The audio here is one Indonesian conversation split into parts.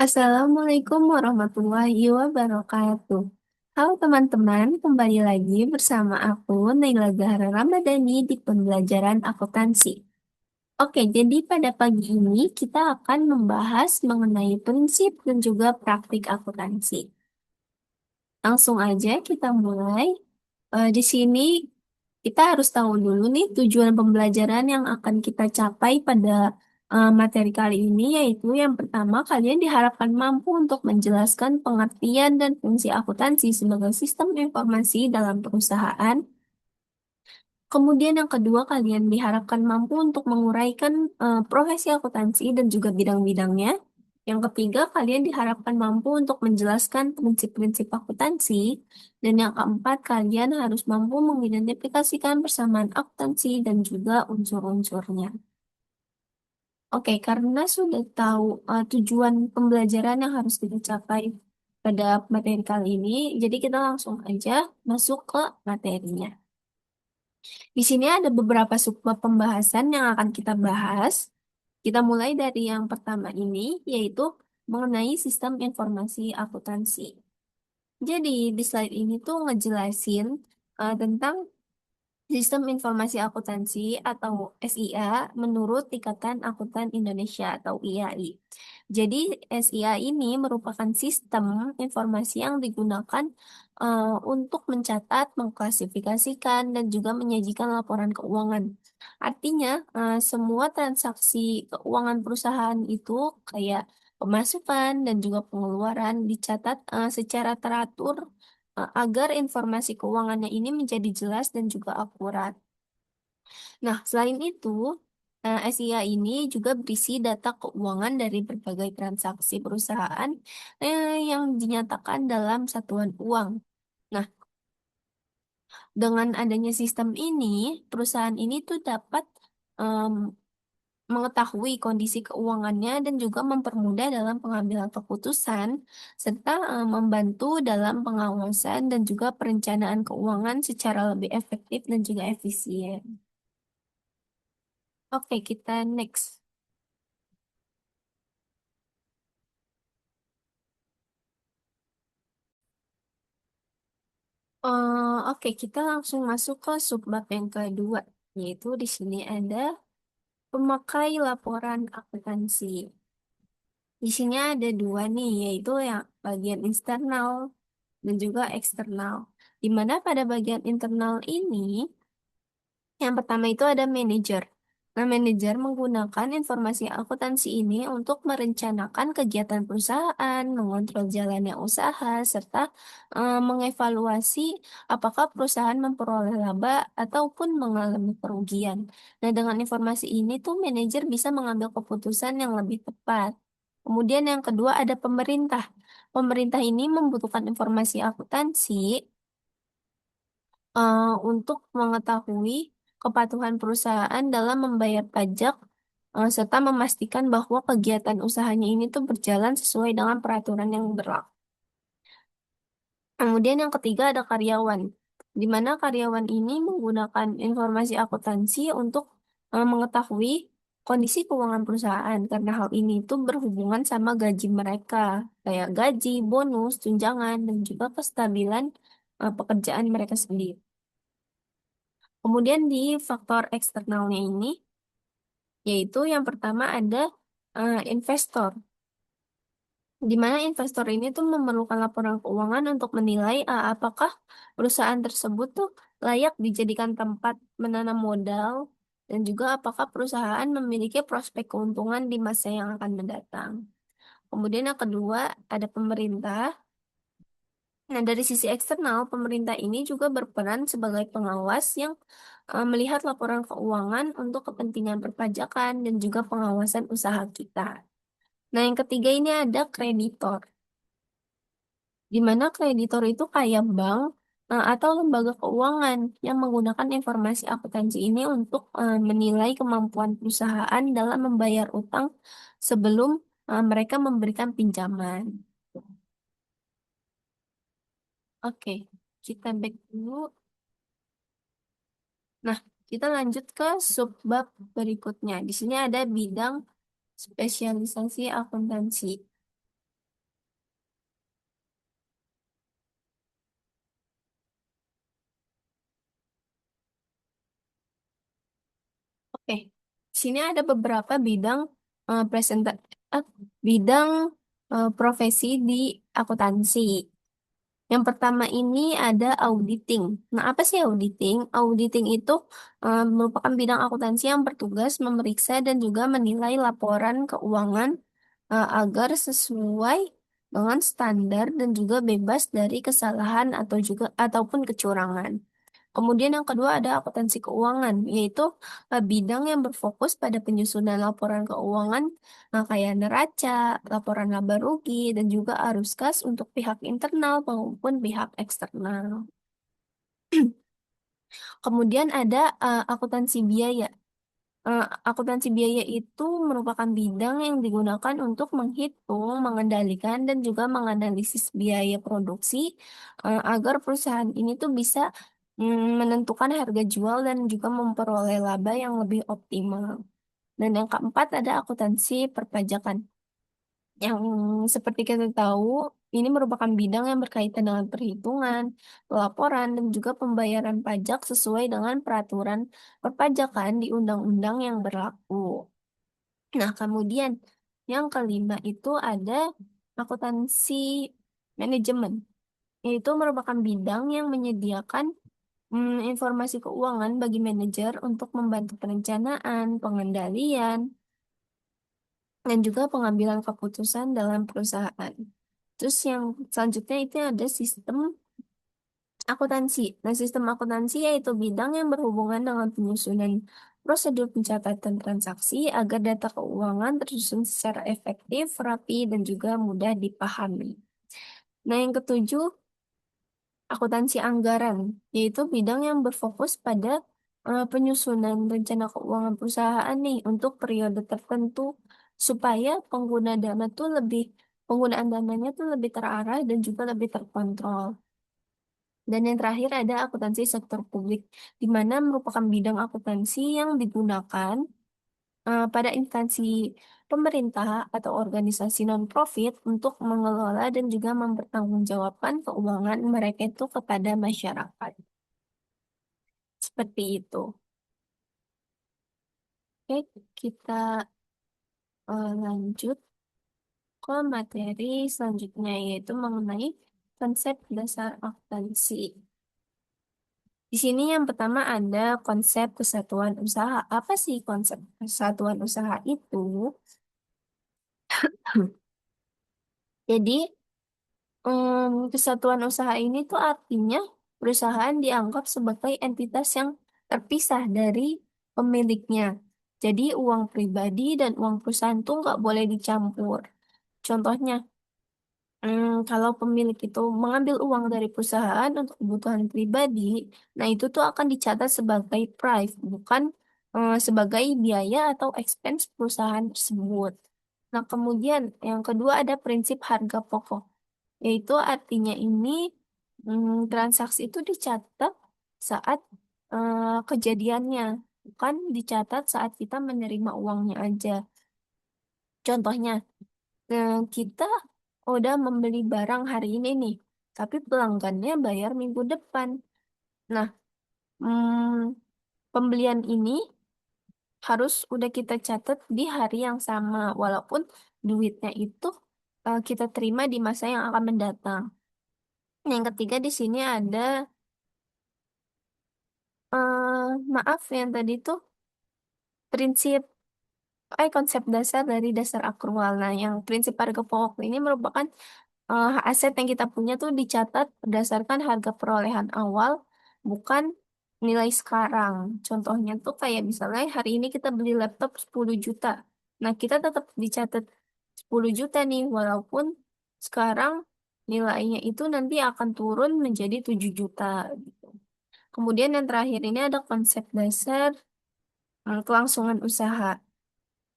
Assalamualaikum warahmatullahi wabarakatuh. Halo teman-teman, kembali lagi bersama aku Naila Zahra Ramadhani di pembelajaran akuntansi. Oke, jadi pada pagi ini kita akan membahas mengenai prinsip dan juga praktik akuntansi. Langsung aja kita mulai. Di sini kita harus tahu dulu nih tujuan pembelajaran yang akan kita capai pada materi kali ini, yaitu yang pertama, kalian diharapkan mampu untuk menjelaskan pengertian dan fungsi akuntansi sebagai sistem informasi dalam perusahaan. Kemudian yang kedua, kalian diharapkan mampu untuk menguraikan profesi akuntansi dan juga bidang-bidangnya. Yang ketiga, kalian diharapkan mampu untuk menjelaskan prinsip-prinsip akuntansi. Dan yang keempat, kalian harus mampu mengidentifikasikan persamaan akuntansi dan juga unsur-unsurnya. Oke, karena sudah tahu tujuan pembelajaran yang harus kita capai pada materi kali ini, jadi kita langsung aja masuk ke materinya. Di sini ada beberapa subbab pembahasan yang akan kita bahas. Kita mulai dari yang pertama ini, yaitu mengenai sistem informasi akuntansi. Jadi, di slide ini tuh ngejelasin tentang Sistem Informasi Akuntansi atau SIA menurut Ikatan Akuntan Indonesia atau IAI. Jadi SIA ini merupakan sistem informasi yang digunakan untuk mencatat, mengklasifikasikan, dan juga menyajikan laporan keuangan. Artinya, semua transaksi keuangan perusahaan itu kayak pemasukan dan juga pengeluaran dicatat secara teratur agar informasi keuangannya ini menjadi jelas dan juga akurat. Nah, selain itu, SIA ini juga berisi data keuangan dari berbagai transaksi perusahaan yang dinyatakan dalam satuan uang. Nah, dengan adanya sistem ini, perusahaan ini tuh dapat em, mengetahui kondisi keuangannya dan juga mempermudah dalam pengambilan keputusan, serta membantu dalam pengawasan dan juga perencanaan keuangan secara lebih efektif dan juga efisien. Oke, kita next. Oke, kita langsung masuk ke subbab yang kedua, yaitu di sini ada pemakai laporan akuntansi. Di sini ada dua nih, yaitu yang bagian internal dan juga eksternal. Di mana pada bagian internal ini, yang pertama itu ada manajer. Nah, manajer menggunakan informasi akuntansi ini untuk merencanakan kegiatan perusahaan, mengontrol jalannya usaha, serta mengevaluasi apakah perusahaan memperoleh laba ataupun mengalami kerugian. Nah, dengan informasi ini tuh manajer bisa mengambil keputusan yang lebih tepat. Kemudian yang kedua ada pemerintah. Pemerintah ini membutuhkan informasi akuntansi untuk mengetahui kepatuhan perusahaan dalam membayar pajak serta memastikan bahwa kegiatan usahanya ini tuh berjalan sesuai dengan peraturan yang berlaku. Kemudian yang ketiga ada karyawan, di mana karyawan ini menggunakan informasi akuntansi untuk mengetahui kondisi keuangan perusahaan karena hal ini tuh berhubungan sama gaji mereka, kayak gaji, bonus, tunjangan, dan juga kestabilan pekerjaan mereka sendiri. Kemudian di faktor eksternalnya ini, yaitu yang pertama ada investor, di mana investor ini tuh memerlukan laporan keuangan untuk menilai apakah perusahaan tersebut tuh layak dijadikan tempat menanam modal dan juga apakah perusahaan memiliki prospek keuntungan di masa yang akan mendatang. Kemudian yang kedua ada pemerintah. Nah, dari sisi eksternal, pemerintah ini juga berperan sebagai pengawas yang melihat laporan keuangan untuk kepentingan perpajakan dan juga pengawasan usaha kita. Nah, yang ketiga ini ada kreditor, di mana kreditor itu kayak bank atau lembaga keuangan yang menggunakan informasi akuntansi ini untuk menilai kemampuan perusahaan dalam membayar utang sebelum mereka memberikan pinjaman. Oke, kita back dulu. Nah, kita lanjut ke subbab berikutnya. Di sini ada bidang spesialisasi akuntansi. sini ada beberapa bidang presenta eh, bidang profesi di akuntansi. Yang pertama ini ada auditing. Nah, apa sih auditing? Auditing itu merupakan bidang akuntansi yang bertugas memeriksa dan juga menilai laporan keuangan agar sesuai dengan standar dan juga bebas dari kesalahan atau juga ataupun kecurangan. Kemudian yang kedua ada akuntansi keuangan, yaitu bidang yang berfokus pada penyusunan laporan keuangan kayak neraca, laporan laba rugi, dan juga arus kas untuk pihak internal maupun pihak eksternal. Kemudian ada akuntansi biaya. Akuntansi biaya itu merupakan bidang yang digunakan untuk menghitung, mengendalikan, dan juga menganalisis biaya produksi agar perusahaan ini tuh bisa menentukan harga jual dan juga memperoleh laba yang lebih optimal. Dan yang keempat ada akuntansi perpajakan. Yang seperti kita tahu, ini merupakan bidang yang berkaitan dengan perhitungan, pelaporan, dan juga pembayaran pajak sesuai dengan peraturan perpajakan di undang-undang yang berlaku. Nah, kemudian yang kelima itu ada akuntansi manajemen, yaitu merupakan bidang yang menyediakan informasi keuangan bagi manajer untuk membantu perencanaan, pengendalian, dan juga pengambilan keputusan dalam perusahaan. Terus yang selanjutnya itu ada sistem akuntansi. Nah, sistem akuntansi yaitu bidang yang berhubungan dengan penyusunan prosedur pencatatan transaksi agar data keuangan tersusun secara efektif, rapi, dan juga mudah dipahami. Nah, yang ketujuh, akuntansi anggaran, yaitu bidang yang berfokus pada penyusunan rencana keuangan perusahaan nih untuk periode tertentu supaya penggunaan dananya tuh lebih terarah dan juga lebih terkontrol. Dan yang terakhir ada akuntansi sektor publik, di mana merupakan bidang akuntansi yang digunakan pada instansi pemerintah atau organisasi non-profit untuk mengelola dan juga mempertanggungjawabkan keuangan mereka itu kepada masyarakat. Seperti itu. Oke, kita lanjut ke materi selanjutnya, yaitu mengenai konsep dasar akuntansi. Di sini yang pertama ada konsep kesatuan usaha. Apa sih konsep kesatuan usaha itu? Jadi, kesatuan usaha ini tuh artinya perusahaan dianggap sebagai entitas yang terpisah dari pemiliknya. Jadi, uang pribadi dan uang perusahaan tuh nggak boleh dicampur. Contohnya, kalau pemilik itu mengambil uang dari perusahaan untuk kebutuhan pribadi, nah itu tuh akan dicatat sebagai prive, bukan sebagai biaya atau expense perusahaan tersebut. Nah, kemudian yang kedua ada prinsip harga pokok, yaitu artinya ini transaksi itu dicatat saat kejadiannya, bukan dicatat saat kita menerima uangnya aja. Contohnya, kita udah membeli barang hari ini nih, tapi pelanggannya bayar minggu depan. Nah, pembelian ini harus udah kita catat di hari yang sama, walaupun duitnya itu kita terima di masa yang akan mendatang. Yang ketiga di sini ada, maaf yang tadi tuh prinsip konsep dasar dari dasar akrual. Nah, yang prinsip harga pokok ini merupakan aset yang kita punya tuh dicatat berdasarkan harga perolehan awal, bukan nilai sekarang. Contohnya tuh kayak misalnya hari ini kita beli laptop 10 juta. Nah, kita tetap dicatat 10 juta nih, walaupun sekarang nilainya itu nanti akan turun menjadi 7 juta gitu. Kemudian yang terakhir ini ada konsep dasar kelangsungan usaha.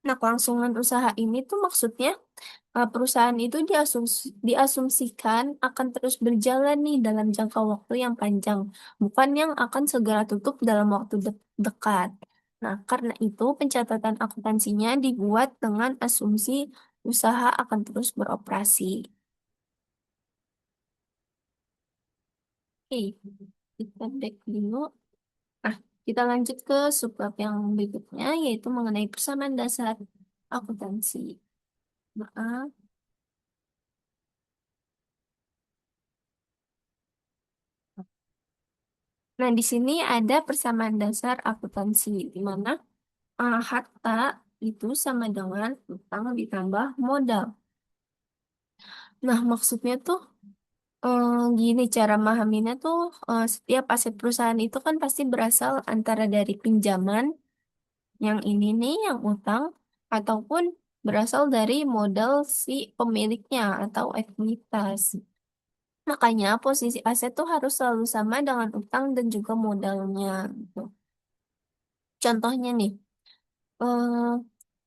Nah, kelangsungan usaha ini tuh maksudnya perusahaan itu diasumsikan akan terus berjalan nih dalam jangka waktu yang panjang, bukan yang akan segera tutup dalam waktu dekat. Nah, karena itu pencatatan akuntansinya dibuat dengan asumsi usaha akan terus beroperasi. Oke, kita break dulu. Nah, Kita lanjut ke subbab yang berikutnya, yaitu mengenai persamaan dasar akuntansi. Maaf. Nah, di sini ada persamaan dasar akuntansi, di mana harta itu sama dengan utang ditambah modal. Nah, maksudnya tuh gini cara memahaminya tuh setiap aset perusahaan itu kan pasti berasal antara dari pinjaman yang ini nih, yang utang, ataupun berasal dari modal si pemiliknya atau ekuitas. Makanya posisi aset tuh harus selalu sama dengan utang dan juga modalnya, gitu. Contohnya nih, eh,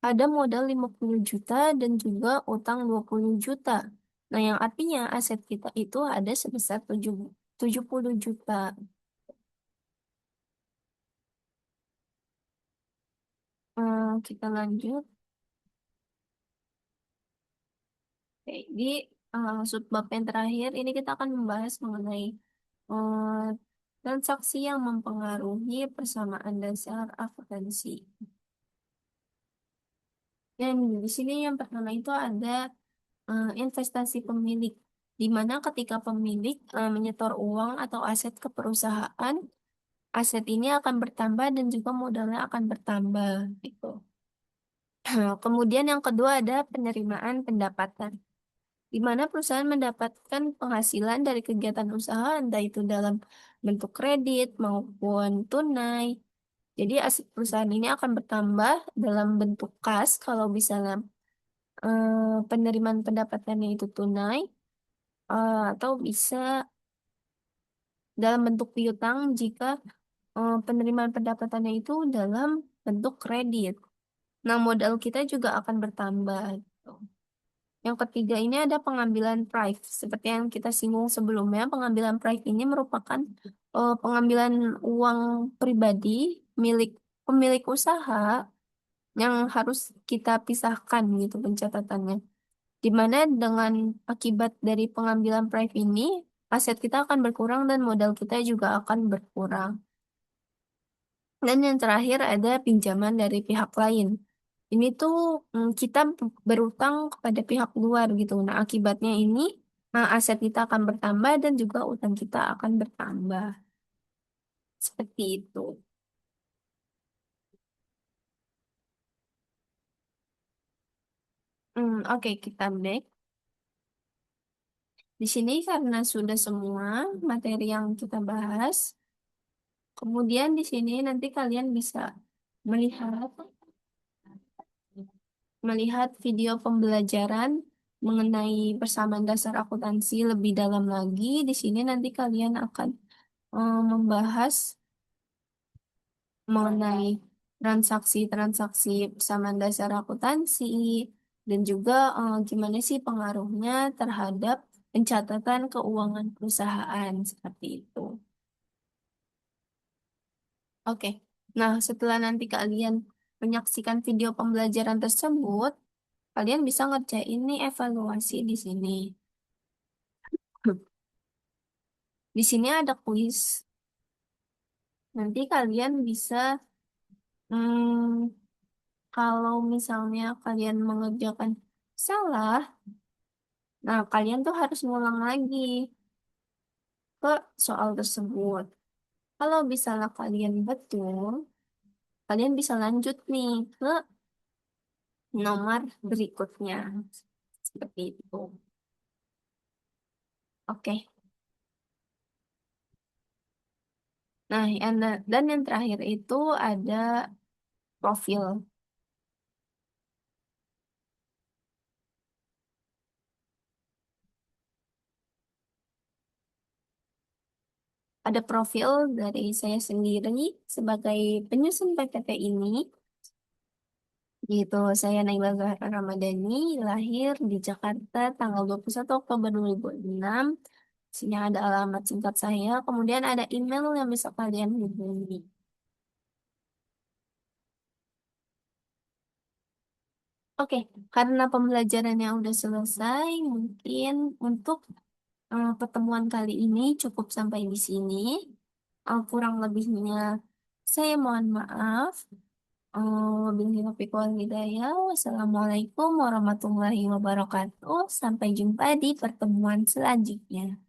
ada modal 50 juta dan juga utang 20 juta. Nah, yang artinya aset kita itu ada sebesar 70 juta. Kita lanjut. Oke, di subbab yang terakhir ini kita akan membahas mengenai eh, transaksi yang mempengaruhi persamaan dasar akuntansi. Dan di sini yang pertama itu ada investasi pemilik, di mana ketika pemilik menyetor uang atau aset ke perusahaan, aset ini akan bertambah dan juga modalnya akan bertambah, gitu. Kemudian yang kedua ada penerimaan pendapatan, di mana perusahaan mendapatkan penghasilan dari kegiatan usaha, entah itu dalam bentuk kredit maupun tunai. Jadi aset perusahaan ini akan bertambah dalam bentuk kas kalau misalnya penerimaan pendapatannya itu tunai, atau bisa dalam bentuk piutang jika penerimaan pendapatannya itu dalam bentuk kredit. Nah, modal kita juga akan bertambah, gitu. Yang ketiga ini ada pengambilan prive. Seperti yang kita singgung sebelumnya, pengambilan prive ini merupakan pengambilan uang pribadi milik pemilik usaha yang harus kita pisahkan gitu pencatatannya. Di mana dengan akibat dari pengambilan prive ini, aset kita akan berkurang dan modal kita juga akan berkurang. Dan yang terakhir ada pinjaman dari pihak lain. Ini tuh kita berutang kepada pihak luar gitu. Nah, akibatnya ini aset kita akan bertambah dan juga utang kita akan bertambah. Seperti itu. Oke, kita back. Di sini karena sudah semua materi yang kita bahas, kemudian di sini nanti kalian bisa melihat melihat video pembelajaran mengenai persamaan dasar akuntansi lebih dalam lagi. Di sini nanti kalian akan membahas mengenai transaksi-transaksi persamaan dasar akuntansi dan juga gimana sih pengaruhnya terhadap pencatatan keuangan perusahaan seperti itu. Oke. Nah, setelah nanti kalian menyaksikan video pembelajaran tersebut, kalian bisa ngerjain nih evaluasi di sini. Di sini ada kuis. Nanti kalian bisa, hmm, kalau misalnya kalian mengerjakan salah, nah kalian tuh harus ngulang lagi ke soal tersebut. Kalau misalnya kalian betul, kalian bisa lanjut nih ke nomor berikutnya. Seperti itu. Oke. Nah, dan yang terakhir itu ada profil. Ada profil dari saya sendiri sebagai penyusun PPT ini. Gitu, saya Naila Zahra Ramadhani, lahir di Jakarta tanggal 21 Oktober 2006. Sini ada alamat singkat saya, kemudian ada email yang bisa kalian hubungi. Oke, karena pembelajarannya udah selesai, mungkin untuk pertemuan kali ini cukup sampai di sini. Kurang lebihnya Saya mohon maaf. Wabillahi taufiq wal hidayah. Wassalamualaikum warahmatullahi wabarakatuh. Sampai jumpa di pertemuan selanjutnya.